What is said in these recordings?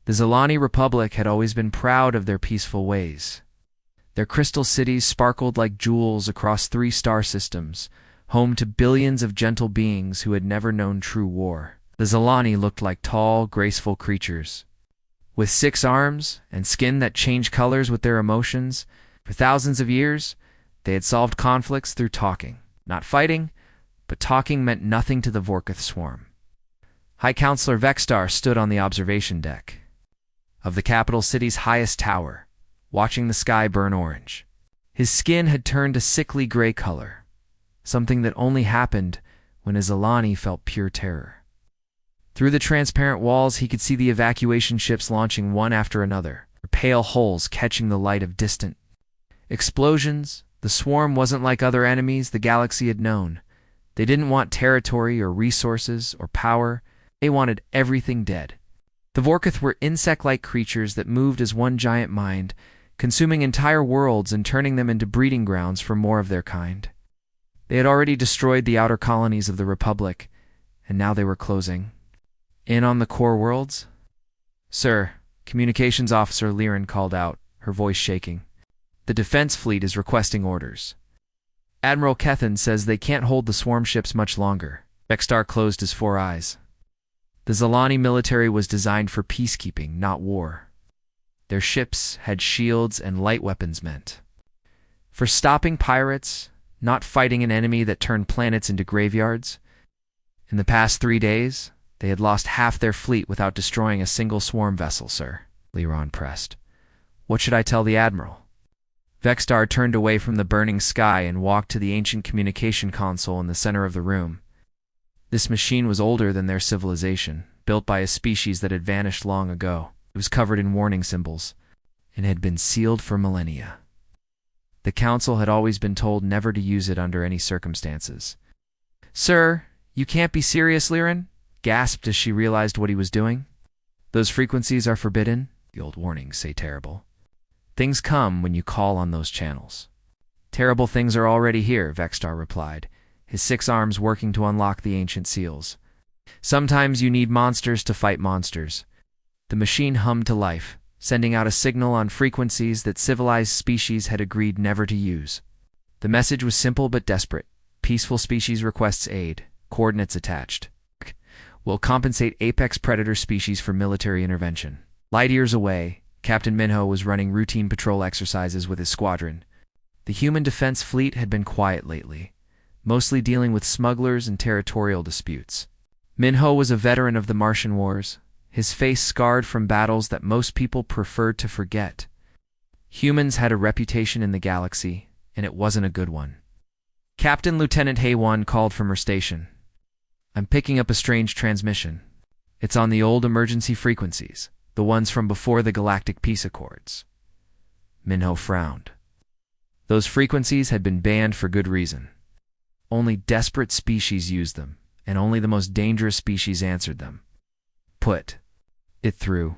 The Zilani Republic had always been proud of their peaceful ways. Their crystal cities sparkled like jewels across 3 star systems, home to billions of gentle beings who had never known true war. The Zilani looked like tall, graceful creatures. With 6 arms and skin that changed colors with their emotions, for thousands of years, they had solved conflicts through talking. Not fighting, but talking meant nothing to the Vorkith swarm. High Counselor Vexstar stood on the observation deck of the capital city's highest tower, watching the sky burn orange. His skin had turned a sickly gray color, something that only happened when a Zilani felt pure terror. Through the transparent walls, he could see the evacuation ships launching one after another, their pale hulls catching the light of distant explosions. The swarm wasn't like other enemies the galaxy had known. They didn't want territory or resources or power. They wanted everything dead. The Vorkith were insect-like creatures that moved as one giant mind, consuming entire worlds and turning them into breeding grounds for more of their kind. They had already destroyed the outer colonies of the Republic, and now they were closing in on the core worlds. "Sir," Communications Officer Liren called out, her voice shaking. "The Defense Fleet is requesting orders. Admiral Kethan says they can't hold the swarm ships much longer." Vexstar closed his 4 eyes. The Zilani military was designed for peacekeeping, not war. Their ships had shields and light weapons meant for stopping pirates, not fighting an enemy that turned planets into graveyards. In the past 3 days, they had lost half their fleet without destroying a single swarm vessel, sir, Liron pressed. "What should I tell the Admiral?" Vexstar turned away from the burning sky and walked to the ancient communication console in the center of the room. This machine was older than their civilization, built by a species that had vanished long ago. It was covered in warning symbols, and had been sealed for millennia. The Council had always been told never to use it under any circumstances. "Sir, you can't be serious, Liren?" gasped as she realized what he was doing. "Those frequencies are forbidden," the old warnings say terrible. "Things come when you call on those channels." "Terrible things are already here," Vexstar replied, his 6 arms working to unlock the ancient seals. "Sometimes you need monsters to fight monsters." The machine hummed to life, sending out a signal on frequencies that civilized species had agreed never to use. The message was simple but desperate. "Peaceful species requests aid. Coordinates attached. Will compensate apex predator species for military intervention." Light years away, Captain Minho was running routine patrol exercises with his squadron. The human defense fleet had been quiet lately, mostly dealing with smugglers and territorial disputes. Minho was a veteran of the Martian Wars, his face scarred from battles that most people preferred to forget. Humans had a reputation in the galaxy, and it wasn't a good one. Captain Lieutenant Haywan called from her station. "I'm picking up a strange transmission. It's on the old emergency frequencies, the ones from before the Galactic Peace Accords." Minho frowned. Those frequencies had been banned for good reason. Only desperate species used them, and only the most dangerous species answered them. "Put it through."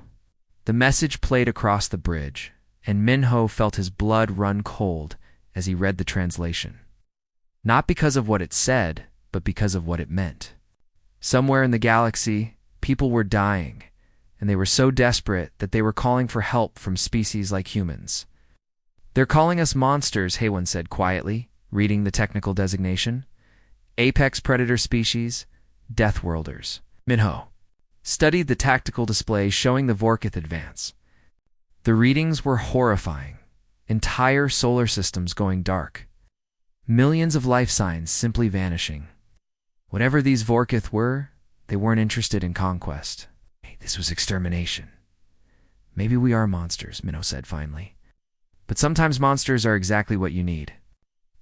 The message played across the bridge, and Minho felt his blood run cold as he read the translation. Not because of what it said, but because of what it meant. Somewhere in the galaxy, people were dying, and they were so desperate that they were calling for help from species like humans. "They're calling us monsters," Haywan said quietly, reading the technical designation. "Apex predator species, Deathworlders." Minho studied the tactical display showing the Vorkith advance. The readings were horrifying. Entire solar systems going dark. Millions of life signs simply vanishing. Whatever these Vorkith were, they weren't interested in conquest. This was extermination. "Maybe we are monsters," Minho said finally. "But sometimes monsters are exactly what you need."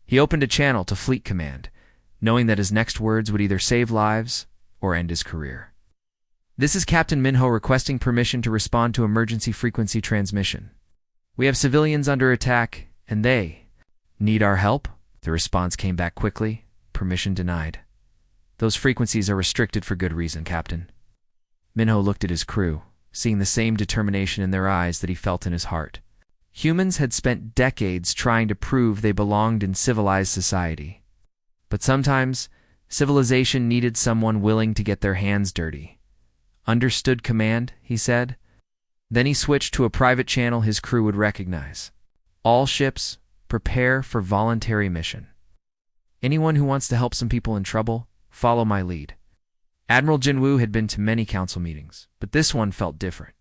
He opened a channel to Fleet Command, knowing that his next words would either save lives or end his career. "This is Captain Minho requesting permission to respond to emergency frequency transmission. We have civilians under attack, and they need our help." The response came back quickly. "Permission denied. Those frequencies are restricted for good reason, Captain." Minho looked at his crew, seeing the same determination in their eyes that he felt in his heart. Humans had spent decades trying to prove they belonged in civilized society. But sometimes, civilization needed someone willing to get their hands dirty. "Understood, Command," he said. Then he switched to a private channel his crew would recognize. All ships, prepare for voluntary mission. Anyone who wants to help some people in trouble, follow my lead. Admiral Jinwoo had been to many council meetings, but this one felt different.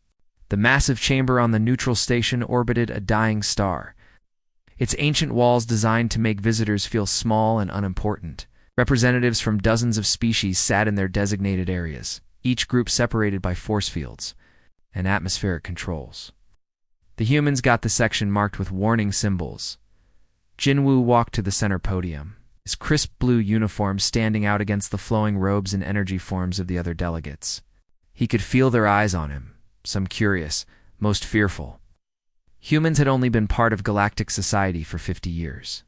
The massive chamber on the neutral station orbited a dying star, its ancient walls designed to make visitors feel small and unimportant. Representatives from dozens of species sat in their designated areas, each group separated by force fields and atmospheric controls. The humans got the section marked with warning symbols. Jinwoo walked to the center podium, his crisp blue uniform standing out against the flowing robes and energy forms of the other delegates. He could feel their eyes on him, some curious, most fearful. Humans had only been part of galactic society for 50 years,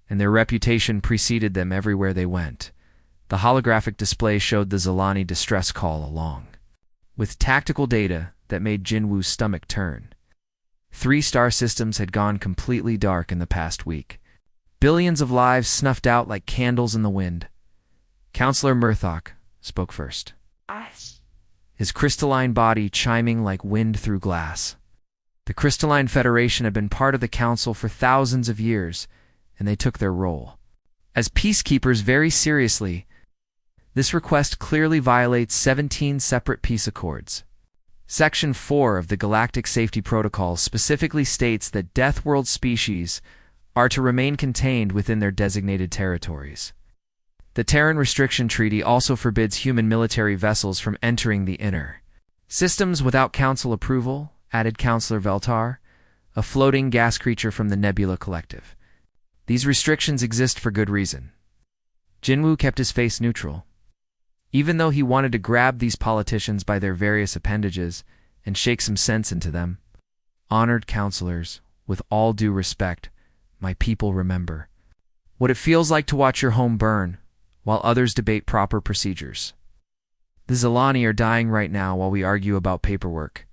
and their reputation preceded them everywhere they went. The holographic display showed the Zilani distress call along, with tactical data that made Jinwoo's stomach turn. 3 star systems had gone completely dark in the past week. Billions of lives snuffed out like candles in the wind. Counselor Murthok spoke first, his crystalline body chiming like wind through glass. The Crystalline Federation had been part of the Council for thousands of years, and they took their role as peacekeepers very seriously. This request clearly violates 17 separate peace accords. Section 4 of the Galactic Safety Protocol specifically states that Deathworld species are to remain contained within their designated territories. The Terran Restriction Treaty also forbids human military vessels from entering the inner systems without Council approval, added Counselor Veltar, a floating gas creature from the Nebula Collective. These restrictions exist for good reason. Jinwoo kept his face neutral. Even though he wanted to grab these politicians by their various appendages and shake some sense into them. Honored counselors, with all due respect, my people remember what it feels like to watch your home burn while others debate proper procedures. The Zilani are dying right now while we argue about paperwork.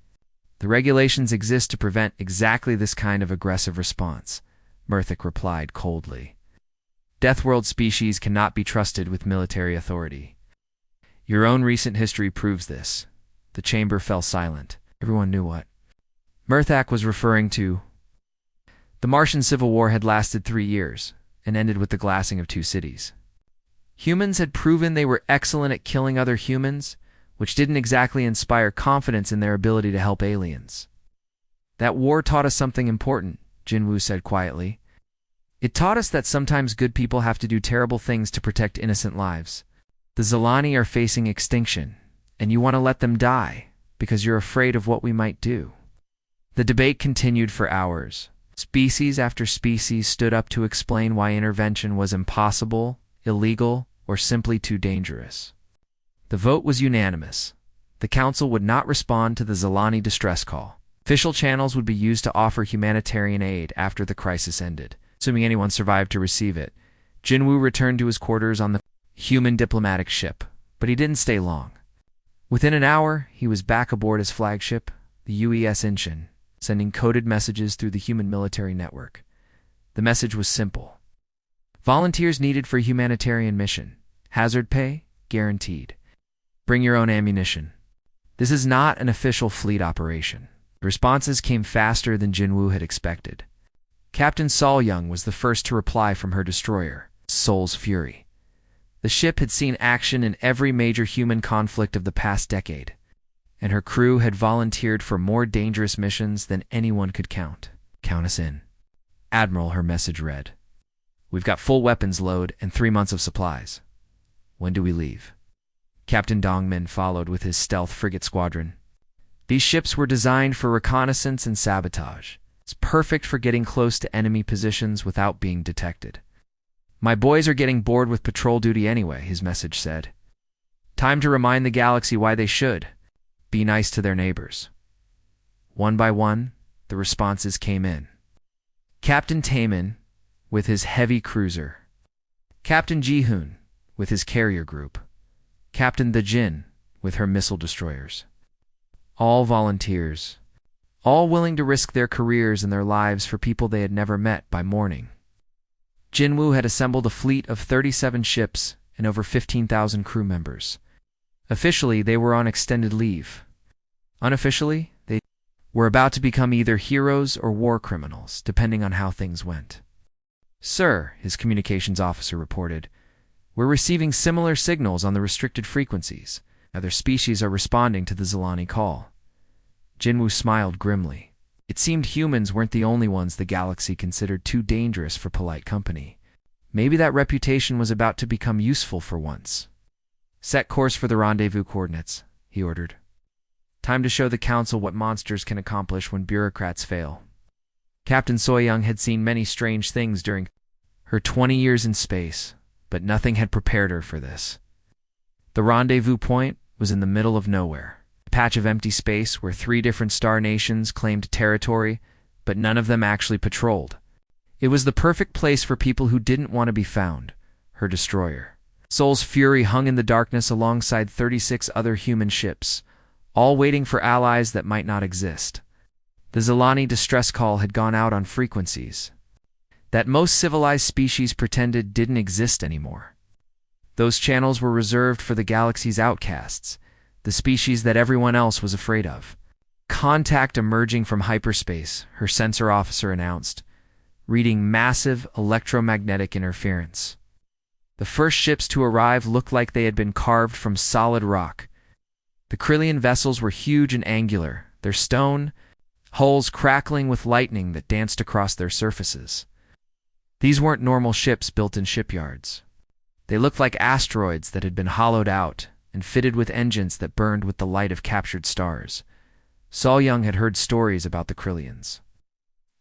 The regulations exist to prevent exactly this kind of aggressive response, Murthok replied coldly. Deathworld species cannot be trusted with military authority. Your own recent history proves this. The chamber fell silent. Everyone knew what Murthok was referring to. The Martian Civil War had lasted 3 years and ended with the glassing of 2 cities. Humans had proven they were excellent at killing other humans, which didn't exactly inspire confidence in their ability to help aliens. That war taught us something important, Jinwoo said quietly. It taught us that sometimes good people have to do terrible things to protect innocent lives. The Zilani are facing extinction, and you want to let them die because you're afraid of what we might do. The debate continued for hours. Species after species stood up to explain why intervention was impossible, illegal, or simply too dangerous. The vote was unanimous. The Council would not respond to the Zilani distress call. Official channels would be used to offer humanitarian aid after the crisis ended, assuming anyone survived to receive it. Jinwoo returned to his quarters on the human diplomatic ship, but he didn't stay long. Within an hour, he was back aboard his flagship, the UES Inchin, sending coded messages through the human military network. The message was simple. Volunteers needed for humanitarian mission. Hazard pay guaranteed. Bring your own ammunition. This is not an official fleet operation. The responses came faster than Jinwoo had expected. Captain Sol Young was the first to reply from her destroyer, Soul's Fury. The ship had seen action in every major human conflict of the past decade, and her crew had volunteered for more dangerous missions than anyone could count. Count us in. Admiral, her message read. We've got full weapons load and 3 months of supplies. When do we leave? Captain Dongmin followed with his stealth frigate squadron. These ships were designed for reconnaissance and sabotage. It's perfect for getting close to enemy positions without being detected. My boys are getting bored with patrol duty anyway, his message said. Time to remind the galaxy why they should be nice to their neighbors. One by one, the responses came in. Captain Taemin with his heavy cruiser. Captain Ji-hoon with his carrier group. Captain The Jin with her missile destroyers. All volunteers, all willing to risk their careers and their lives for people they had never met by morning. Jinwoo had assembled a fleet of 37 ships and over 15,000 crew members. Officially, they were on extended leave. Unofficially, they were about to become either heroes or war criminals, depending on how things went. "Sir," his communications officer reported, "we're receiving similar signals on the restricted frequencies. Other species are responding to the Zilani call." Jinwoo smiled grimly. It seemed humans weren't the only ones the galaxy considered too dangerous for polite company. Maybe that reputation was about to become useful for once. "Set course for the rendezvous coordinates," he ordered. "Time to show the Council what monsters can accomplish when bureaucrats fail." Captain Soyoung had seen many strange things during her 20 years in space, but nothing had prepared her for this. The rendezvous point was in the middle of nowhere, a patch of empty space where 3 different star nations claimed territory, but none of them actually patrolled. It was the perfect place for people who didn't want to be found, her destroyer. Sol's Fury hung in the darkness alongside 36 other human ships, all waiting for allies that might not exist. The Zilani distress call had gone out on frequencies that most civilized species pretended didn't exist anymore. Those channels were reserved for the galaxy's outcasts, the species that everyone else was afraid of. "Contact emerging from hyperspace," her sensor officer announced, reading massive electromagnetic interference. The first ships to arrive looked like they had been carved from solid rock. The Krillian vessels were huge and angular, their stone hulls crackling with lightning that danced across their surfaces. These weren't normal ships built in shipyards. They looked like asteroids that had been hollowed out and fitted with engines that burned with the light of captured stars. Soyoung had heard stories about the Krillians,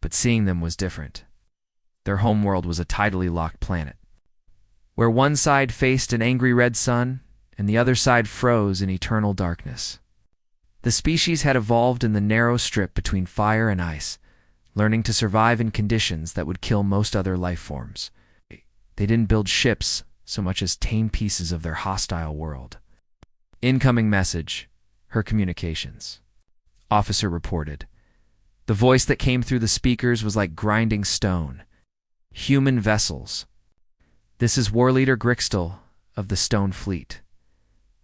but seeing them was different. Their homeworld was a tidally locked planet, where one side faced an angry red sun and the other side froze in eternal darkness. The species had evolved in the narrow strip between fire and ice, learning to survive in conditions that would kill most other life forms. They didn't build ships so much as tame pieces of their hostile world. "Incoming message," her communications officer reported. The voice that came through the speakers was like grinding stone. "Human vessels. This is War Leader Grixtel of the Stone Fleet.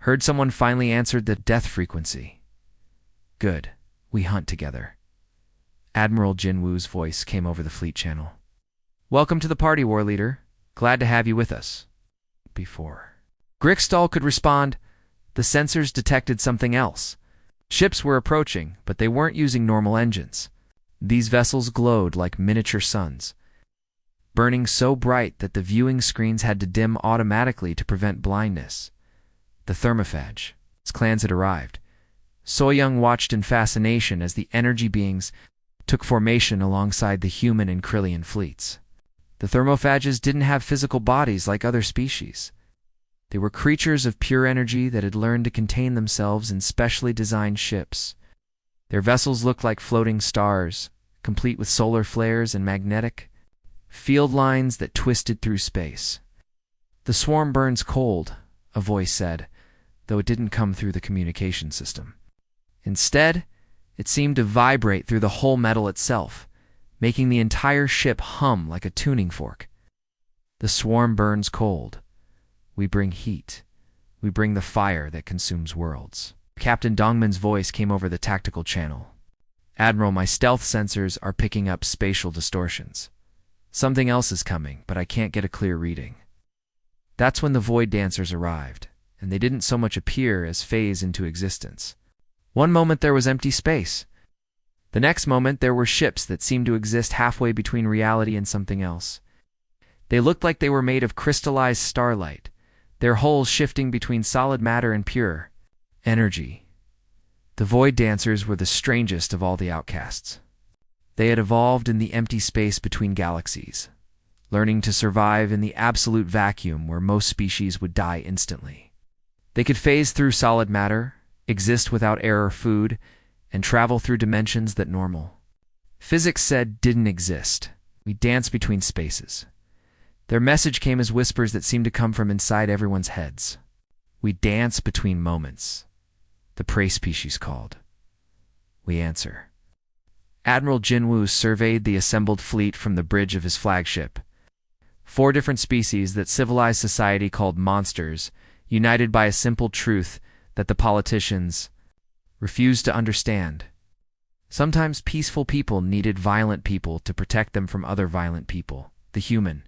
Heard someone finally answered the death frequency. Good. We hunt together." Admiral Jinwoo's voice came over the fleet channel. "Welcome to the party, War Leader. Glad to have you with us." Before Grixtel could respond, the sensors detected something else. Ships were approaching, but they weren't using normal engines. These vessels glowed like miniature suns, burning so bright that the viewing screens had to dim automatically to prevent blindness. The thermophage. Its clans had arrived. Soyoung watched in fascination as the energy beings took formation alongside the human and Krillian fleets. The thermophages didn't have physical bodies like other species. They were creatures of pure energy that had learned to contain themselves in specially designed ships. Their vessels looked like floating stars, complete with solar flares and magnetic field lines that twisted through space. "The swarm burns cold," a voice said, though it didn't come through the communication system. Instead, it seemed to vibrate through the whole metal itself, making the entire ship hum like a tuning fork. "The swarm burns cold. We bring heat. We bring the fire that consumes worlds." Captain Dongman's voice came over the tactical channel. "Admiral, my stealth sensors are picking up spatial distortions. Something else is coming, but I can't get a clear reading." That's when the Void Dancers arrived, and they didn't so much appear as phase into existence. One moment there was empty space. The next moment there were ships that seemed to exist halfway between reality and something else. They looked like they were made of crystallized starlight, their hulls shifting between solid matter and pure energy. The Void Dancers were the strangest of all the outcasts. They had evolved in the empty space between galaxies, learning to survive in the absolute vacuum where most species would die instantly. They could phase through solid matter, exist without air or food, and travel through dimensions that normal physics said didn't exist. "We dance between spaces." Their message came as whispers that seemed to come from inside everyone's heads. "We dance between moments," the prey species called. "We answer." Admiral Jinwoo surveyed the assembled fleet from the bridge of his flagship. 4 different species that civilized society called monsters, united by a simple truth that the politicians refused to understand. Sometimes peaceful people needed violent people to protect them from other violent people, the human.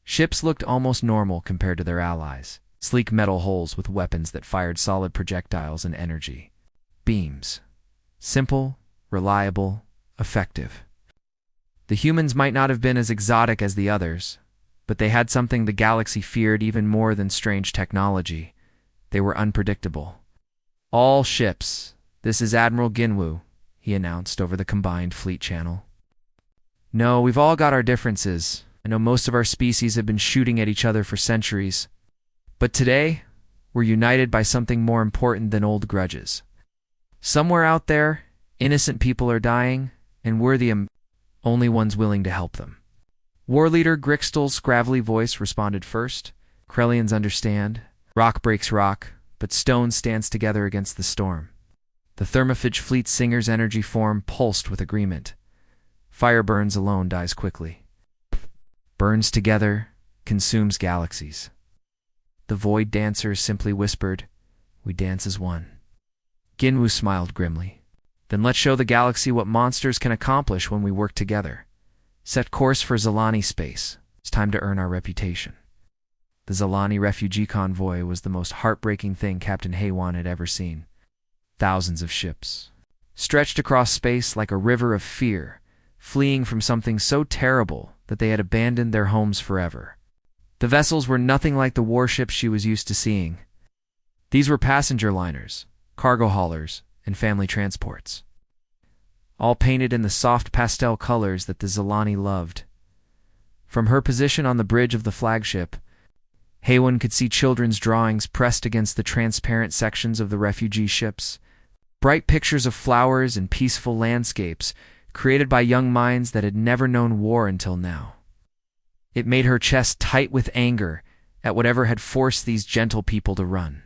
Ships looked almost normal compared to their allies, sleek metal hulls with weapons that fired solid projectiles and energy beams. Simple, reliable, effective. The humans might not have been as exotic as the others, but they had something the galaxy feared even more than strange technology. They were unpredictable. "All ships, this is Admiral Ginwu," he announced over the combined fleet channel. "No, we've all got our differences. I know most of our species have been shooting at each other for centuries. But today, we're united by something more important than old grudges. Somewhere out there, innocent people are dying, and we're the only ones willing to help them." War leader Grixtel's gravelly voice responded first. "Krellians understand. Rock breaks rock, but stone stands together against the storm." The Thermophage fleet singer's energy form pulsed with agreement. "Fire burns alone, dies quickly. Burns together, consumes galaxies." The Void Dancer simply whispered, "We dance as one." Ginwu smiled grimly. "Then let's show the galaxy what monsters can accomplish when we work together. Set course for Zalani space. It's time to earn our reputation." The Zalani refugee convoy was the most heartbreaking thing Captain Haywan had ever seen. Thousands of ships, stretched across space like a river of fear, fleeing from something so terrible that they had abandoned their homes forever. The vessels were nothing like the warships she was used to seeing. These were passenger liners, cargo haulers, and family transports, all painted in the soft pastel colors that the Zalani loved. From her position on the bridge of the flagship, Haywan could see children's drawings pressed against the transparent sections of the refugee ships, bright pictures of flowers and peaceful landscapes created by young minds that had never known war until now. It made her chest tight with anger at whatever had forced these gentle people to run.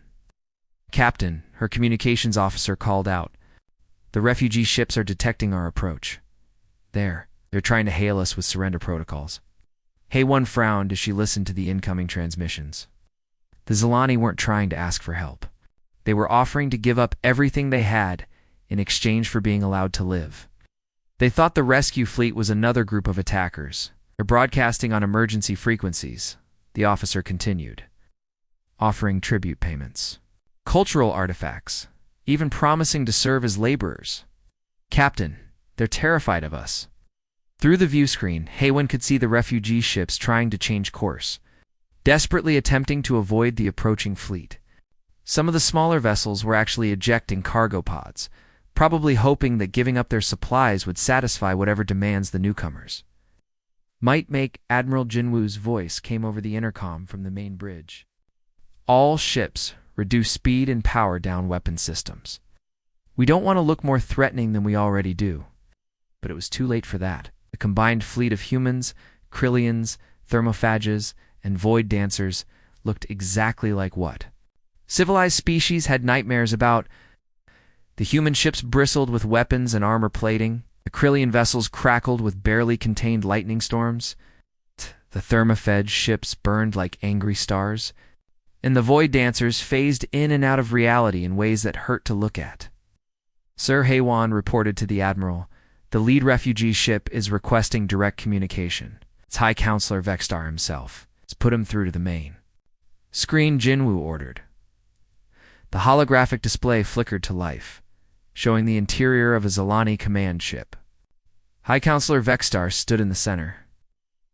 "Captain," her communications officer called out, "the refugee ships are detecting our approach. They're trying to hail us with surrender protocols." Haywan frowned as she listened to the incoming transmissions. The Zalani weren't trying to ask for help. They were offering to give up everything they had in exchange for being allowed to live. They thought the rescue fleet was another group of attackers. "They're broadcasting on emergency frequencies," the officer continued, "offering tribute payments, cultural artifacts, even promising to serve as laborers." "Captain, they're terrified of us." Through the view screen, Haywan could see the refugee ships trying to change course, desperately attempting to avoid the approaching fleet. Some of the smaller vessels were actually ejecting cargo pods, probably hoping that giving up their supplies would satisfy whatever demands the newcomers might make. Admiral Jinwu's voice came over the intercom from the main bridge. "All ships, reduce speed and power down weapon systems. We don't want to look more threatening than we already do." But it was too late for that. The combined fleet of humans, Krillians, thermophages, and void dancers looked exactly like what civilized species had nightmares about. The human ships bristled with weapons and armor plating. The Krillian vessels crackled with barely contained lightning storms. The thermophage ships burned like angry stars. And the void dancers phased in and out of reality in ways that hurt to look at. Sir Haywan reported to the Admiral, "The lead refugee ship is requesting direct communication. It's High Counselor Vextar himself. Let's put him through to the main screen," Jinwu ordered. The holographic display flickered to life, showing the interior of a Zalani command ship. High Counselor Vextar stood in the center,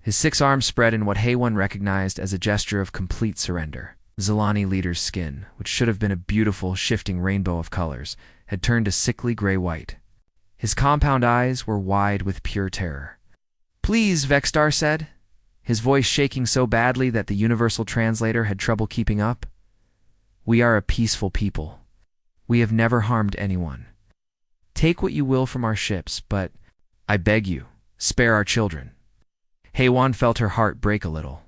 his 6 arms spread in what Haywan recognized as a gesture of complete surrender. The Zalani leader's skin, which should have been a beautiful, shifting rainbow of colors, had turned a sickly gray-white. His compound eyes were wide with pure terror. "Please," Vextar said, his voice shaking so badly that the universal translator had trouble keeping up. "We are a peaceful people. We have never harmed anyone. Take what you will from our ships, but I beg you, spare our children." Haywan felt her heart break a little.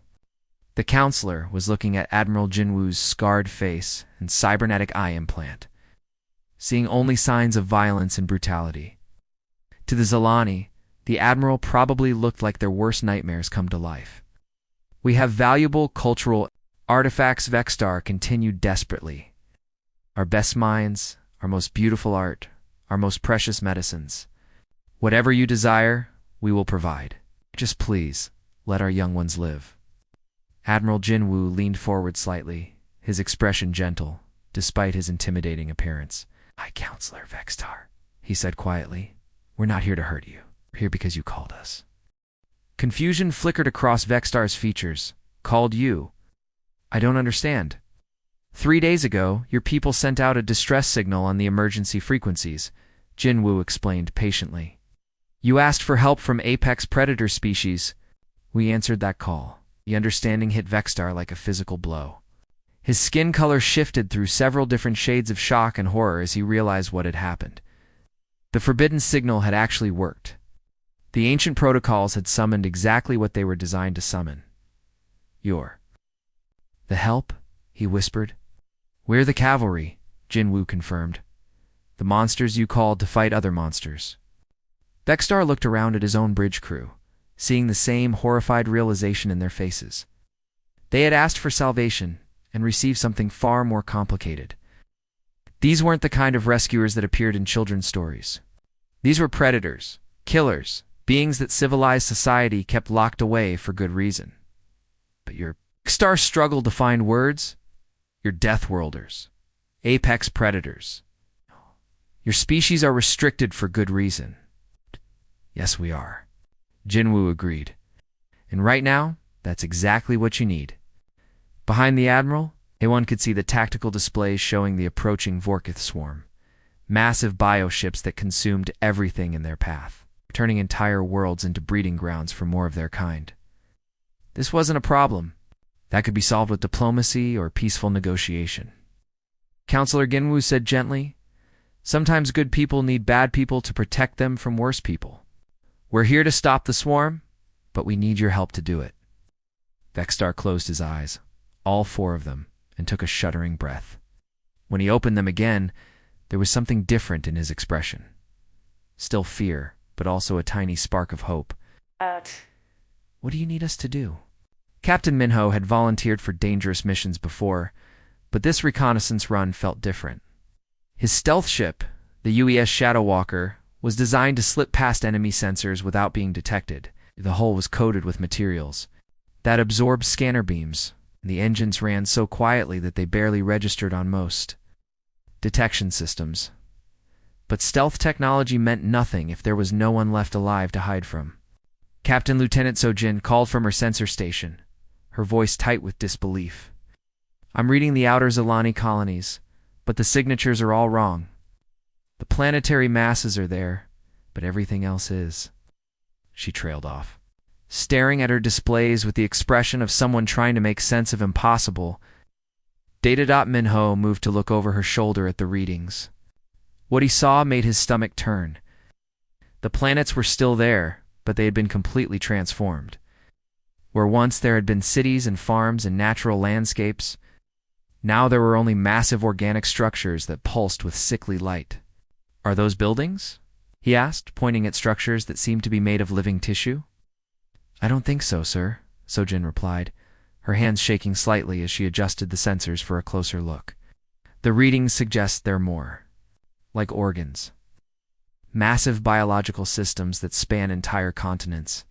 The counselor was looking at Admiral Jinwu's scarred face and cybernetic eye implant, seeing only signs of violence and brutality. To the Zalani, the Admiral probably looked like their worst nightmares come to life. "We have valuable cultural artifacts," Vextar continued desperately. "Our best minds, our most beautiful art, our most precious medicines. Whatever you desire, we will provide. Just please, let our young ones live. Admiral Jinwoo leaned forward slightly, his expression gentle, despite his intimidating appearance. "Hi, Counselor Vextar," he said quietly. "We're not here to hurt you. We're here because you called us." Confusion flickered across Vextar's features. "Called you? I don't understand." 3 days ago, your people sent out a distress signal on the emergency frequencies, Jinwoo explained patiently. You asked for help from apex predator species. We answered that call. The understanding hit Vextar like a physical blow. His skin color shifted through several different shades of shock and horror as he realized what had happened. The forbidden signal had actually worked. The ancient protocols had summoned exactly what they were designed to summon. The help? He whispered. We're the cavalry, Jinwoo confirmed. The monsters you called to fight other monsters. Vextar looked around at his own bridge crew, seeing the same horrified realization in their faces. They had asked for salvation and received something far more complicated. These weren't the kind of rescuers that appeared in children's stories. These were predators, killers, beings that civilized society kept locked away for good reason. But Vextar struggled to find words. You're Deathworlders, apex predators. Your species are restricted for good reason. Yes, we are. Jinwoo agreed. And right now, that's exactly what you need. Behind the Admiral, anyone could see the tactical displays showing the approaching Vorkith swarm. Massive bioships that consumed everything in their path, turning entire worlds into breeding grounds for more of their kind. This wasn't a problem. That could be solved with diplomacy or peaceful negotiation. Counselor Jinwoo said gently, sometimes good people need bad people to protect them from worse people. We're here to stop the swarm, but we need your help to do it. Vextar closed his eyes, all 4 of them, and took a shuddering breath. When he opened them again, there was something different in his expression. Still fear, but also a tiny spark of hope. What do you need us to do? Captain Minho had volunteered for dangerous missions before, but this reconnaissance run felt different. His stealth ship, the UES Shadowwalker, was designed to slip past enemy sensors without being detected. The hull was coated with materials that absorbed scanner beams, and the engines ran so quietly that they barely registered on most detection systems. But stealth technology meant nothing if there was no one left alive to hide from. Captain Lieutenant Sojin called from her sensor station, her voice tight with disbelief. I'm reading the outer Zilani colonies, but the signatures are all wrong. The planetary masses are there, but everything else is. She trailed off, staring at her displays with the expression of someone trying to make sense of impossible. Data Minho moved to look over her shoulder at the readings. What he saw made his stomach turn. The planets were still there, but they had been completely transformed. Where once there had been cities and farms and natural landscapes, now there were only massive organic structures that pulsed with sickly light. Are those buildings? He asked, pointing at structures that seemed to be made of living tissue. I don't think so, sir, Sojin replied, her hands shaking slightly as she adjusted the sensors for a closer look. The readings suggest they're more like organs. Massive biological systems that span entire continents.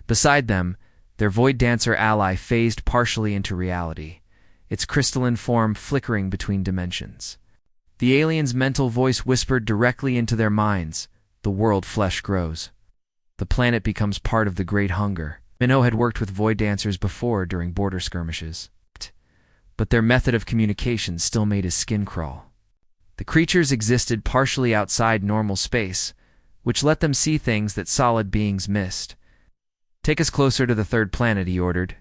Beside them, their Void Dancer ally phased partially into reality, its crystalline form flickering between dimensions. The alien's mental voice whispered directly into their minds, the world flesh grows. The planet becomes part of the Great Hunger. Minho had worked with Void Dancers before during border skirmishes, but their method of communication still made his skin crawl. The creatures existed partially outside normal space, which let them see things that solid beings missed. Take us closer to the 3rd planet, he ordered.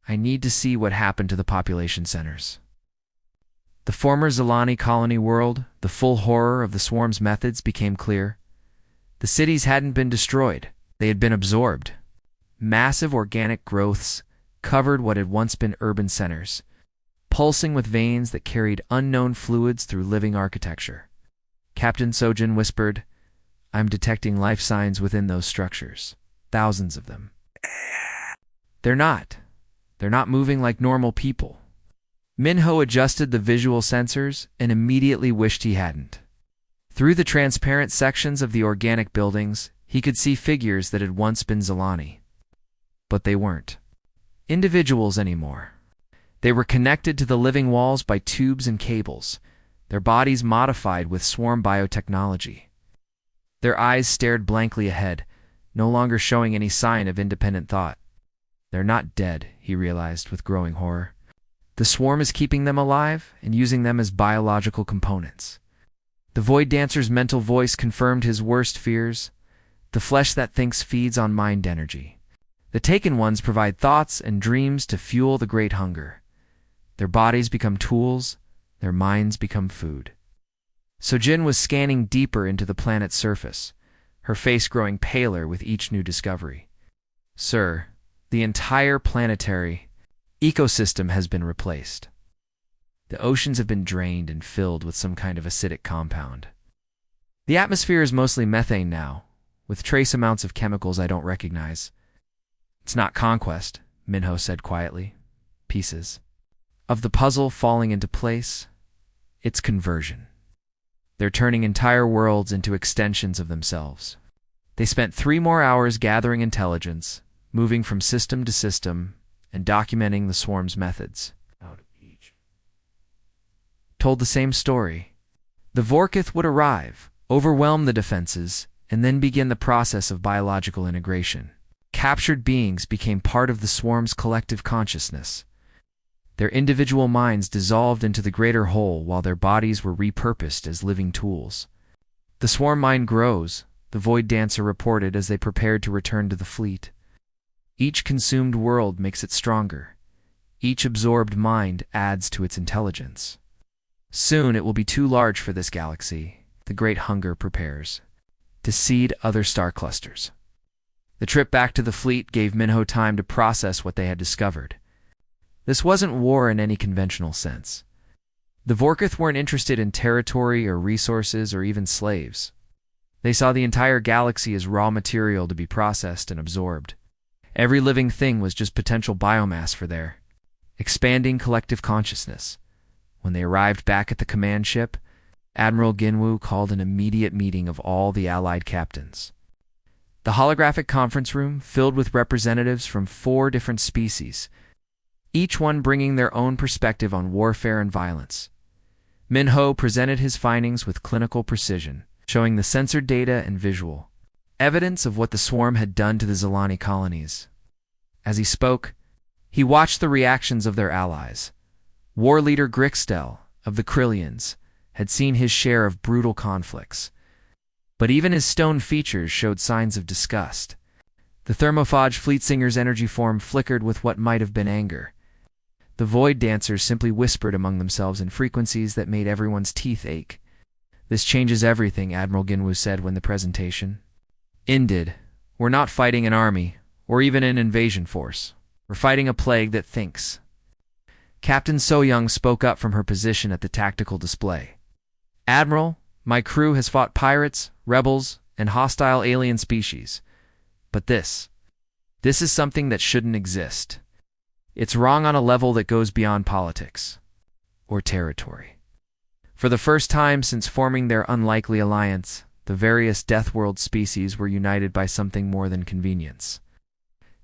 I need to see what happened to the population centers. The former Zilani colony world, the full horror of the swarm's methods became clear. The cities hadn't been destroyed, they had been absorbed. Massive organic growths covered what had once been urban centers, pulsing with veins that carried unknown fluids through living architecture. Captain Sojin whispered, I'm detecting life signs within those structures. Thousands of them. They're not moving like normal people. Minho adjusted the visual sensors and immediately wished he hadn't. Through the transparent sections of the organic buildings, he could see figures that had once been Zilani. But they weren't individuals anymore. They were connected to the living walls by tubes and cables, their bodies modified with swarm biotechnology. Their eyes stared blankly ahead, no longer showing any sign of independent thought. They're not dead, he realized with growing horror. The swarm is keeping them alive and using them as biological components. The Void Dancer's mental voice confirmed his worst fears. The flesh that thinks feeds on mind energy. The Taken Ones provide thoughts and dreams to fuel the great hunger. Their bodies become tools, their minds become food. Sojin was scanning deeper into the planet's surface, her face growing paler with each new discovery. Sir, the entire planetary ecosystem has been replaced. The oceans have been drained and filled with some kind of acidic compound. The atmosphere is mostly methane now, with trace amounts of chemicals I don't recognize. It's not conquest, Minho said quietly. Pieces of the puzzle falling into place. It's conversion. They're turning entire worlds into extensions of themselves. They spent 3 more hours gathering intelligence, moving from system to system, and documenting the swarm's methods. Told the same story. The Vorkith would arrive, overwhelm the defenses, and then begin the process of biological integration. Captured beings became part of the swarm's collective consciousness. Their individual minds dissolved into the greater whole while their bodies were repurposed as living tools. The swarm mind grows, the Void Dancer reported as they prepared to return to the fleet. Each consumed world makes it stronger. Each absorbed mind adds to its intelligence. Soon it will be too large for this galaxy, the Great Hunger prepares, to seed other star clusters. The trip back to the fleet gave Minho time to process what they had discovered. This wasn't war in any conventional sense. The Vorkith weren't interested in territory or resources or even slaves. They saw the entire galaxy as raw material to be processed and absorbed. Every living thing was just potential biomass for their expanding collective consciousness. When they arrived back at the command ship, Admiral Ginwu called an immediate meeting of all the Allied captains. The holographic conference room filled with representatives from 4 different species, each one bringing their own perspective on warfare and violence. Minho presented his findings with clinical precision, showing the censored data and visual evidence of what the swarm had done to the Zilani colonies. As he spoke, he watched the reactions of their allies. War leader Grixtel, of the Krillians, had seen his share of brutal conflicts. But even his stone features showed signs of disgust. The Thermophage Fleetsinger's energy form flickered with what might have been anger. The Void Dancers simply whispered among themselves in frequencies that made everyone's teeth ache. This changes everything, Admiral Ginwu said when the presentation ended. We're not fighting an army, or even an invasion force. We're fighting a plague that thinks. Captain So-Young spoke up from her position at the tactical display. Admiral, my crew has fought pirates, rebels, and hostile alien species. But this is something that shouldn't exist. It's wrong on a level that goes beyond politics or territory. For the first time since forming their unlikely alliance, the various Deathworld species were united by something more than convenience.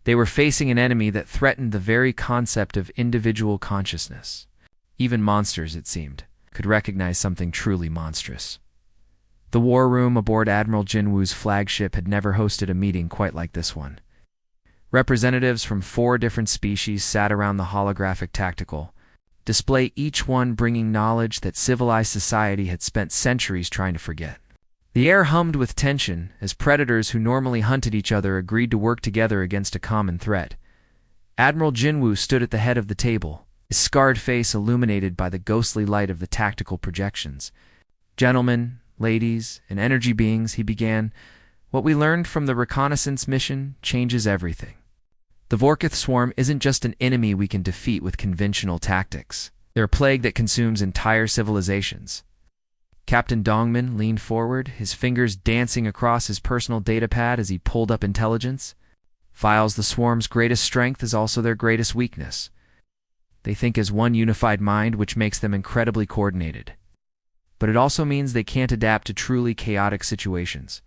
They were facing an enemy that threatened the very concept of individual consciousness. Even monsters, it seemed, could recognize something truly monstrous. The war room aboard Admiral Jinwu's flagship had never hosted a meeting quite like this one. Representatives from 4 different species sat around the holographic tactical display, each one bringing knowledge that civilized society had spent centuries trying to forget. The air hummed with tension as predators who normally hunted each other agreed to work together against a common threat. Admiral Jinwu stood at the head of the table, his scarred face illuminated by the ghostly light of the tactical projections. Gentlemen, ladies, and energy beings, he began, what we learned from the reconnaissance mission changes everything. The Vorkith swarm isn't just an enemy we can defeat with conventional tactics. They're a plague that consumes entire civilizations. Captain Dongman leaned forward, his fingers dancing across his personal datapad as he pulled up intelligence. Files, the swarm's greatest strength is also their greatest weakness. They think as one unified mind, which makes them incredibly coordinated. but it also means they can't adapt to truly chaotic situations.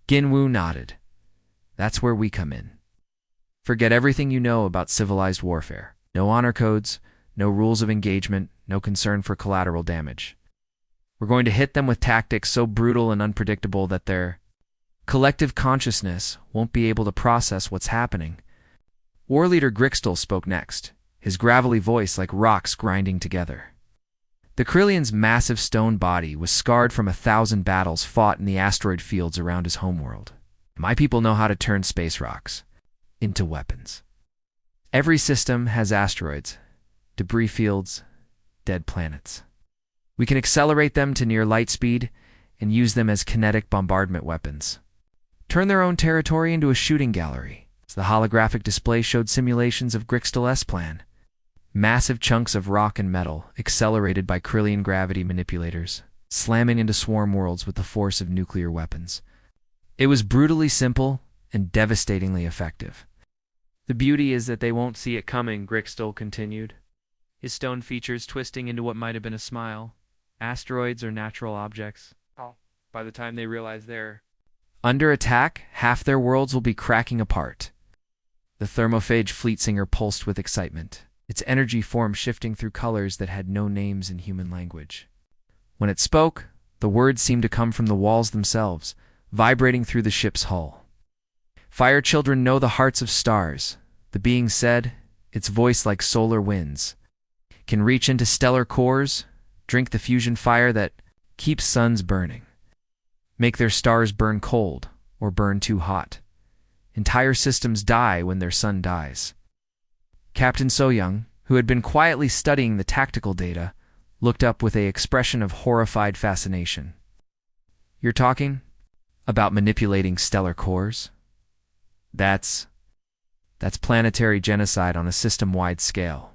Ginwu nodded. That's where we come in. Forget everything you know about civilized warfare. No honor codes, no rules of engagement, no concern for collateral damage. We're going to hit them with tactics so brutal and unpredictable that their collective consciousness won't be able to process what's happening. War leader Grixtel spoke next, his gravelly voice like rocks grinding together. The Krillian's massive stone body was scarred from 1,000 battles fought in the asteroid fields around his homeworld. My people know how to turn space rocks into weapons. Every system has asteroids, debris fields, dead planets. We can accelerate them to near light speed and use them as kinetic bombardment weapons. Turn their own territory into a shooting gallery. The holographic display showed simulations of Grixtel's plan. Massive chunks of rock and metal, accelerated by Krillian gravity manipulators, slamming into swarm worlds with the force of nuclear weapons. It was brutally simple and devastatingly effective. The beauty is that they won't see it coming, Grixtel continued, his stone features twisting into what might have been a smile. Asteroids are natural objects. By the time they realize they're under attack, half their worlds will be cracking apart. The thermophage fleet singer pulsed with excitement, its energy form shifting through colors that had no names in human language. When it spoke, the words seemed to come from the walls themselves, vibrating through the ship's hull. Fire children know the hearts of stars, the being said, its voice like solar winds. Can reach into stellar cores, drink the fusion fire that keeps suns burning. Make their stars burn cold or burn too hot. Entire systems die when their sun dies. Captain Soyoung, who had been quietly studying the tactical data, looked up with an expression of horrified fascination. You're talking about manipulating stellar cores? That's planetary genocide on a system-wide scale.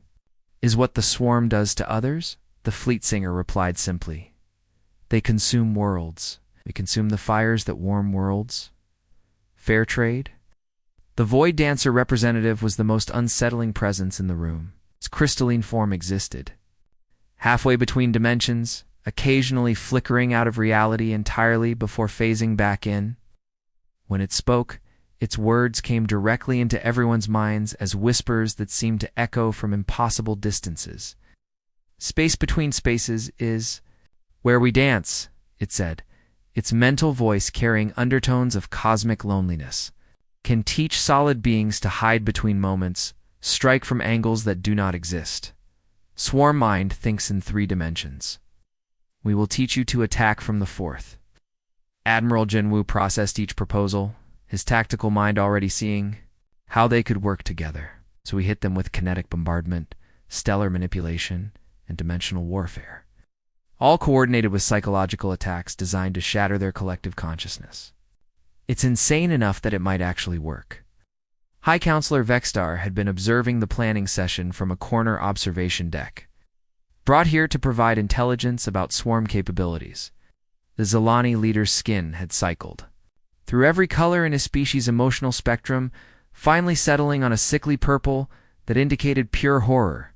Is what the swarm does to others? The fleet singer replied simply. They consume worlds. They consume the fires that warm worlds. Fair trade? The Void Dancer representative was the most unsettling presence in the room. Its crystalline form existed. Halfway between dimensions, occasionally flickering out of reality entirely before phasing back in. When it spoke, its words came directly into everyone's minds as whispers that seemed to echo from impossible distances. Space between spaces is where we dance, it said, its mental voice carrying undertones of cosmic loneliness. Can teach solid beings to hide between moments, strike from angles that do not exist. Swarm mind thinks in 3 dimensions. We will teach you to attack from the 4th. Admiral Jinwu processed each proposal, his tactical mind already seeing how they could work together. So he hit them with kinetic bombardment, stellar manipulation, and dimensional warfare. All coordinated with psychological attacks designed to shatter their collective consciousness. It's insane enough that it might actually work. High Counselor Vexstar had been observing the planning session from a corner observation deck, brought here to provide intelligence about swarm capabilities. The Zilani leader's skin had cycled through every color in his species' emotional spectrum, finally settling on a sickly purple that indicated pure horror.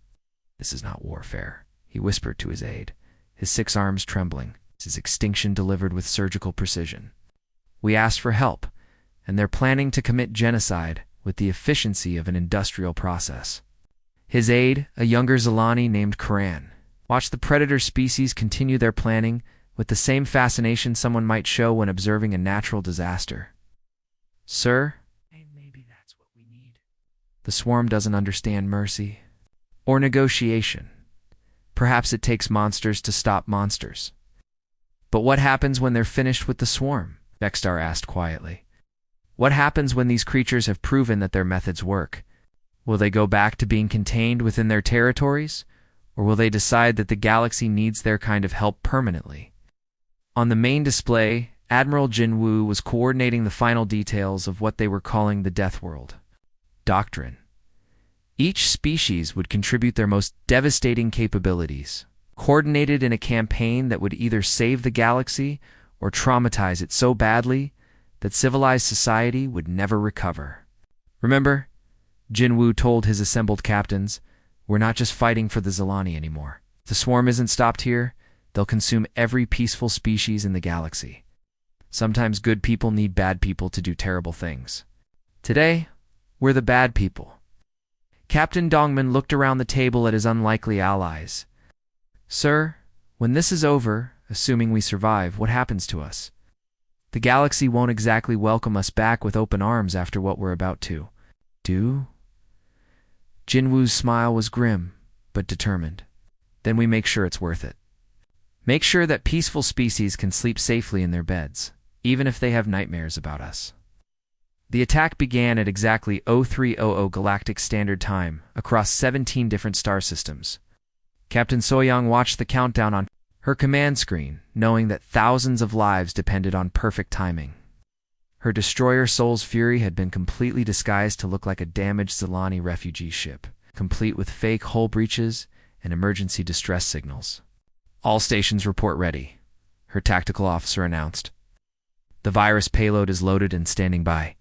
This is not warfare, he whispered to his aide, his 6 arms trembling, his extinction delivered with surgical precision. We asked for help, and they're planning to commit genocide with the efficiency of an industrial process. His aide, a younger Zilani named Karan, watched the predator species continue their planning with the same fascination someone might show when observing a natural disaster. Sir, maybe that's what we need. The swarm doesn't understand mercy or negotiation. Perhaps it takes monsters to stop monsters. But what happens when they're finished with the swarm? Vexstar asked quietly. What happens when these creatures have proven that their methods work? Will they go back to being contained within their territories? Or will they decide that the galaxy needs their kind of help permanently? On the main display, Admiral Jinwu was coordinating the final details of what they were calling the Deathworld doctrine. Each species would contribute their most devastating capabilities, coordinated in a campaign that would either save the galaxy or traumatize it so badly that civilized society would never recover. Remember, Jinwu told his assembled captains, we're not just fighting for the Zilani anymore. If the swarm isn't stopped here, They'll consume every peaceful species in the galaxy. Sometimes good people need bad people to do terrible things. Today, we're the bad people. Captain Dongman looked around the table at his unlikely allies. Sir, when this is over, assuming we survive, what happens to us? The galaxy won't exactly welcome us back with open arms after what we're about to do. Jinwoo's smile was grim, but determined. Then we make sure it's worth it. Make sure that peaceful species can sleep safely in their beds, even if they have nightmares about us. The attack began at exactly 0300 Galactic Standard Time across 17 different star systems. Captain Soyoung watched the countdown on her command screen, knowing that thousands of lives depended on perfect timing. Her destroyer Soul's Fury had been completely disguised to look like a damaged Zilani refugee ship, complete with fake hull breaches and emergency distress signals. All stations report ready, her tactical officer announced. The virus payload is loaded and standing by.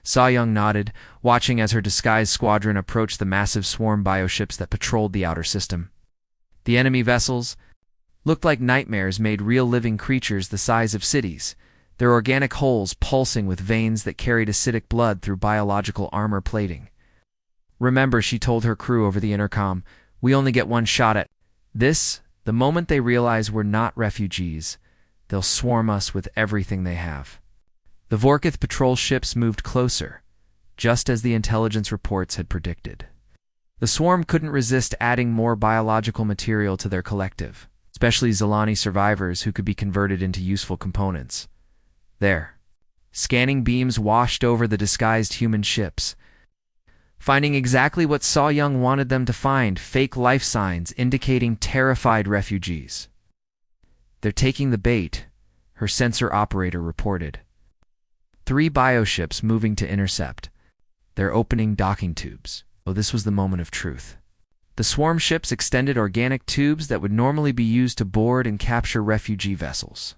Soyoung nodded, watching as her disguised squadron approached the massive swarm bioships that patrolled the outer system. The enemy vessels looked like nightmares made real living creatures the size of cities, their organic hulls pulsing with veins that carried acidic blood through biological armor plating. Remember, she told her crew over the intercom, we only get one shot at this. The moment they realize we're not refugees, they'll swarm us with everything they have. The Vorkith patrol ships moved closer, just as the intelligence reports had predicted. The swarm couldn't resist adding more biological material to their collective, especially Zilani survivors who could be converted into useful components. There, scanning beams washed over the disguised human ships, finding exactly what Soyoung wanted them to find, fake life signs indicating terrified refugees. They're taking the bait, her sensor operator reported. 3 bioships moving to intercept. They're opening docking tubes. Oh, this was the moment of truth. The swarm ships extended organic tubes that would normally be used to board and capture refugee vessels.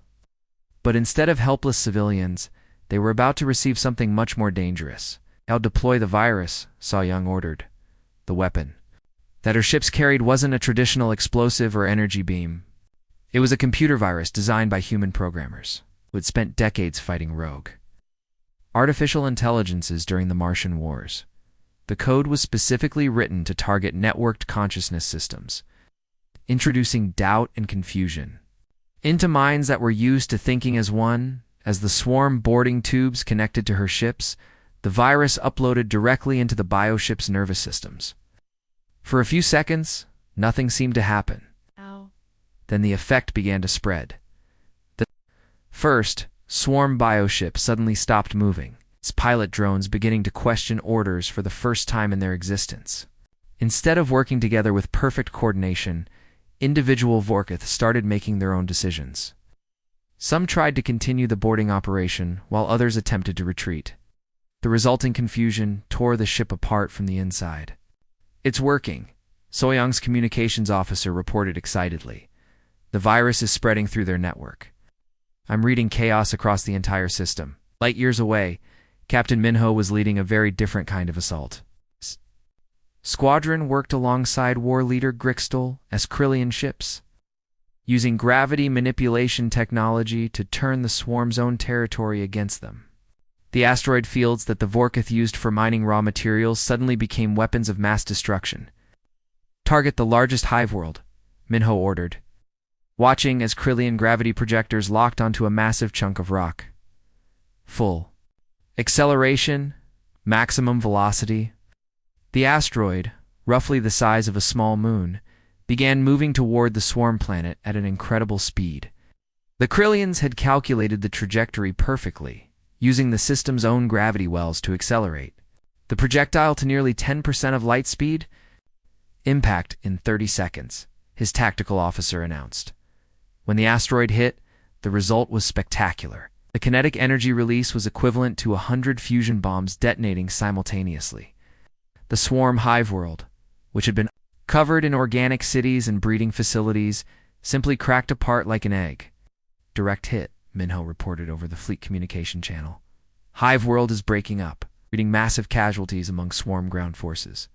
But instead of helpless civilians, they were about to receive something much more dangerous. I'll deploy the virus, Soyoung ordered. The weapon that her ships carried wasn't a traditional explosive or energy beam. It was a computer virus designed by human programmers who had spent decades fighting rogue artificial intelligences during the Martian Wars. The code was specifically written to target networked consciousness systems, introducing doubt and confusion into minds that were used to thinking as one. As the swarm boarding tubes connected to her ships, the virus uploaded directly into the bioship's nervous systems. For a few seconds, nothing seemed to happen. Ow. Then the effect began to spread. The first swarm bioship suddenly stopped moving, its pilot drones beginning to question orders for the first time in their existence. Instead of working together with perfect coordination, individual Vorkith started making their own decisions. Some tried to continue the boarding operation, while others attempted to retreat. The resulting confusion tore the ship apart from the inside. It's working, Soyoung's communications officer reported excitedly. The virus is spreading through their network. I'm reading chaos across the entire system. Light years away, Captain Minho was leading a very different kind of assault. Squadron worked alongside war leader Grixtel as Krillian ships, using gravity manipulation technology to turn the swarm's own territory against them. The asteroid fields that the Vorkith used for mining raw materials suddenly became weapons of mass destruction. Target the largest hive world, Minho ordered, watching as Krillian gravity projectors locked onto a massive chunk of rock. Full acceleration, maximum velocity. The asteroid, roughly the size of a small moon, began moving toward the swarm planet at an incredible speed. The Krillians had calculated the trajectory perfectly, using the system's own gravity wells to accelerate the projectile to nearly 10% of light speed. Impact in 30 seconds, his tactical officer announced. When the asteroid hit, the result was spectacular. The kinetic energy release was equivalent to 100 fusion bombs detonating simultaneously. The swarm hive world, which had been covered in organic cities and breeding facilities, simply cracked apart like an egg. Direct hit, Minho reported over the fleet communication channel. Hive world is breaking up, breeding massive casualties among swarm ground forces.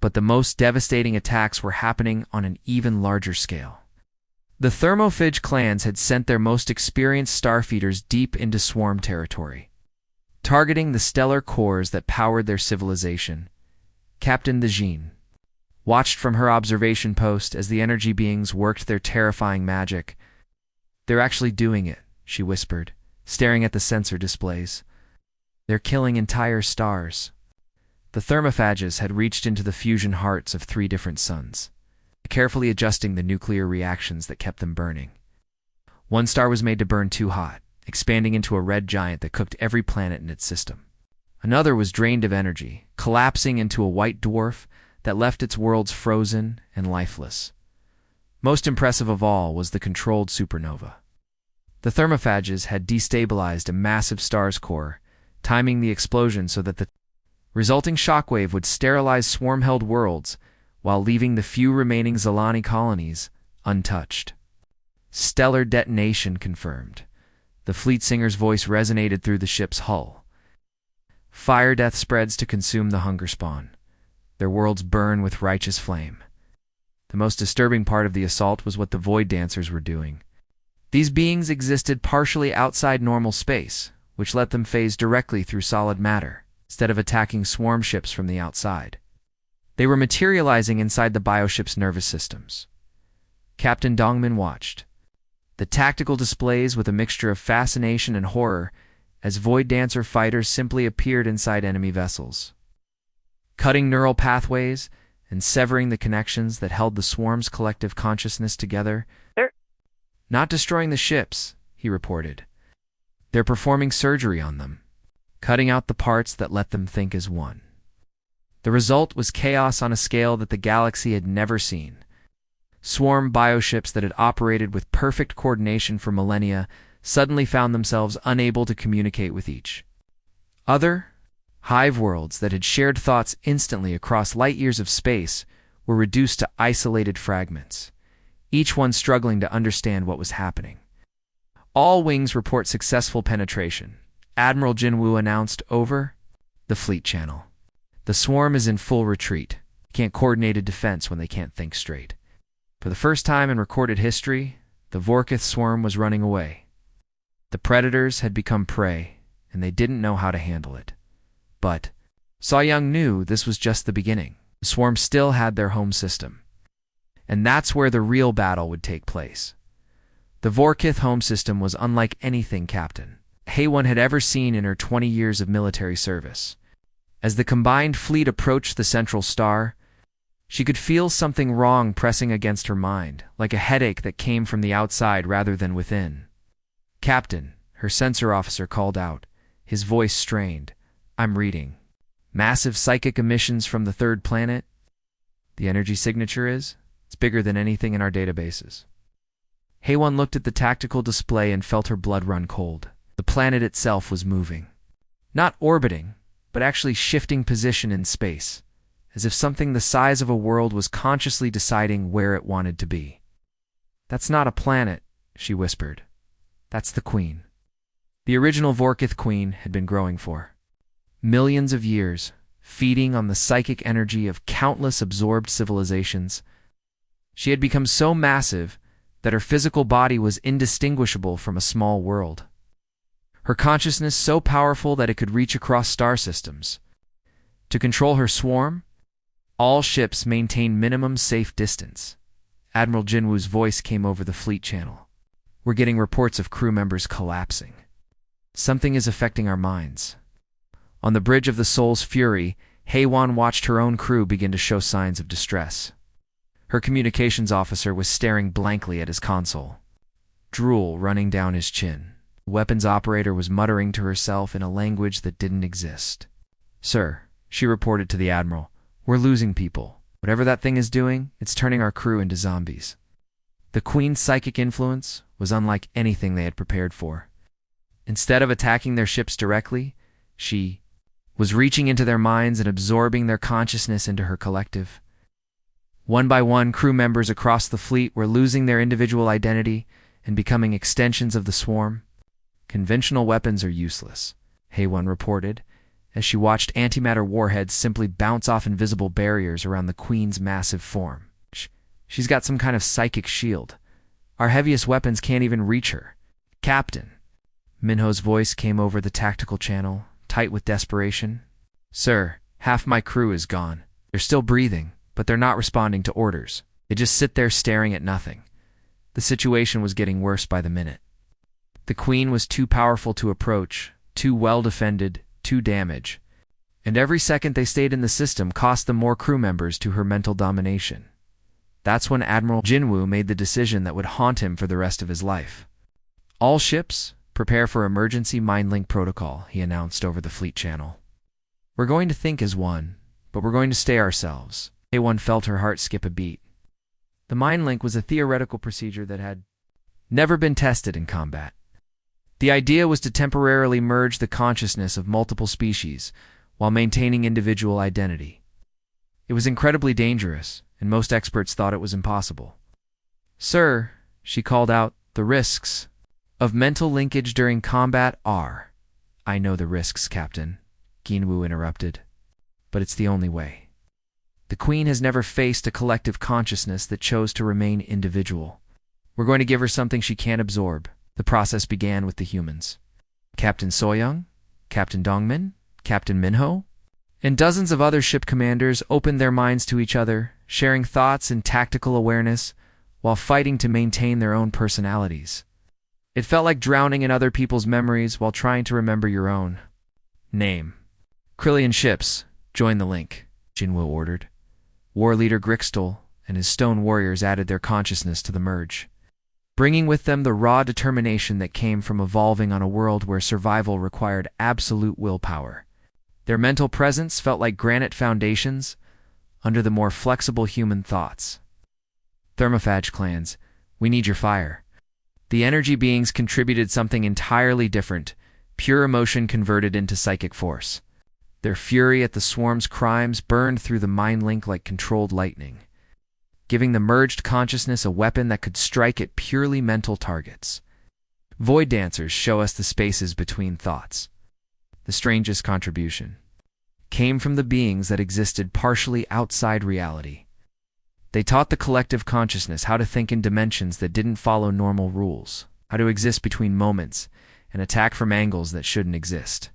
But the most devastating attacks were happening on an even larger scale. The thermophage clans had sent their most experienced starfeeders deep into swarm territory, targeting the stellar cores that powered their civilization. Captain the Jean watched from her observation post as the energy beings worked their terrifying magic. "They're actually doing it," she whispered, staring at the sensor displays. "They're killing entire stars." The thermophages had reached into the fusion hearts of 3 different suns, carefully adjusting the nuclear reactions that kept them burning. One star was made to burn too hot, expanding into a red giant that cooked every planet in its system. Another was drained of energy, collapsing into a white dwarf that left its worlds frozen and lifeless. Most impressive of all was the controlled supernova. The thermophages had destabilized a massive star's core, timing the explosion so that the resulting shockwave would sterilize swarm-held worlds while leaving the few remaining Zalani colonies untouched. "Stellar detonation confirmed." The fleet singer's voice resonated through the ship's hull. "Fire death spreads to consume the hunger spawn. Their worlds burn with righteous flame." The most disturbing part of the assault was what the Void Dancers were doing. These beings existed partially outside normal space, which let them phase directly through solid matter, instead of attacking swarm ships from the outside. They were materializing inside the bioship's nervous systems. Captain Dongmin watched the tactical displays with a mixture of fascination and horror as Void Dancer fighters simply appeared inside enemy vessels, cutting neural pathways and severing the connections that held the swarm's collective consciousness together. "They're not destroying the ships," he reported. "They're performing surgery on them, cutting out the parts that let them think as one." The result was chaos on a scale that the galaxy had never seen. Swarm bioships that had operated with perfect coordination for millennia suddenly found themselves unable to communicate with each other. Hive worlds that had shared thoughts instantly across light years of space were reduced to isolated fragments, each one struggling to understand what was happening. "All wings report successful penetration," Admiral Jinwoo announced over the fleet channel. "The swarm is in full retreat. Can't coordinated defense when they can't think straight." For the first time in recorded history, the Vorkith swarm was running away. The predators had become prey, and they didn't know how to handle it. But So Young knew this was just the beginning. The swarm still had their home system. And that's where the real battle would take place. The Vorkith home system was unlike anything Captain Haywon had ever seen in her 20 years of military service. As the combined fleet approached the central star, she could feel something wrong pressing against her mind, like a headache that came from the outside rather than within. "Captain," her sensor officer called out, his voice strained. "I'm reading massive psychic emissions from the third planet. The energy signature is? It's bigger than anything in our databases." Haywon looked at the tactical display and felt her blood run cold. The planet itself was moving. Not orbiting, but actually shifting position in space, as if something the size of a world was consciously deciding where it wanted to be. "That's not a planet," she whispered. "That's the Queen." The original Vorkith Queen had been growing for millions of years, feeding on the psychic energy of countless absorbed civilizations. She had become so massive that her physical body was indistinguishable from a small world. Her consciousness so powerful that it could reach across star systems. To control her swarm, all ships maintained minimum safe distance. Admiral Jinwoo's voice came over the fleet channel. "We're getting reports of crew members collapsing. Something is affecting our minds." On the bridge of the Soul's Fury, Haywon watched her own crew begin to show signs of distress. Her communications officer was staring blankly at his console, drool running down his chin. The weapons operator was muttering to herself in a language that didn't exist. "Sir," she reported to the Admiral, "we're losing people. Whatever that thing is doing, it's turning our crew into zombies." The Queen's psychic influence was unlike anything they had prepared for. Instead of attacking their ships directly, she was reaching into their minds and absorbing their consciousness into her collective. One by one, crew members across the fleet were losing their individual identity and becoming extensions of the swarm. "Conventional weapons are useless," Haywon reported, as she watched antimatter warheads simply bounce off invisible barriers around the Queen's massive form. "She's got some kind of psychic shield. Our heaviest weapons can't even reach her. Captain. Minho's voice came over the tactical channel, tight with desperation. Sir, half my crew is gone. They're still breathing, but they're not responding to orders. They just sit there staring at nothing. The situation was getting worse by the minute. The Queen was too powerful to approach, too well defended, too damaged. And every second they stayed in the system cost them more crew members to her mental domination. That's when Admiral Jinwoo made the decision that would haunt him for the rest of his life. All ships, prepare for emergency mind link protocol, he announced over the fleet channel. We're going to think as one, but we're going to stay ourselves. A1 felt her heart skip a beat. The mind link was a theoretical procedure that had never been tested in combat. The idea was to temporarily merge the consciousness of multiple species while maintaining individual identity. It was incredibly dangerous, and most experts thought it was impossible. Sir, she called out, the risks of mental linkage during combat are— I know the risks, Captain, Jinwoo interrupted, but it's the only way. The Queen has never faced a collective consciousness that chose to remain individual. We're going to give her something she can't absorb. The process began with the humans. Captain Soyoung, Captain Dongmin, Captain Minho, and dozens of other ship commanders opened their minds to each other, sharing thoughts and tactical awareness while fighting to maintain their own personalities. It felt like drowning in other people's memories while trying to remember your own. Name. Krillian ships, join the link, Jinwoo ordered. War leader Grixtel and his stone warriors added their consciousness to the merge, bringing with them the raw determination that came from evolving on a world where survival required absolute willpower. Their mental presence felt like granite foundations under the more flexible human thoughts. Thermophage clans, we need your fire. The energy beings contributed something entirely different, pure emotion converted into psychic force. Their fury at the swarm's crimes burned through the mind link like controlled lightning, giving the merged consciousness a weapon that could strike at purely mental targets. Void dancers show us the spaces between thoughts. The strangest contribution came from the beings that existed partially outside reality. They taught the collective consciousness how to think in dimensions that didn't follow normal rules, how to exist between moments, and attack from angles that shouldn't exist.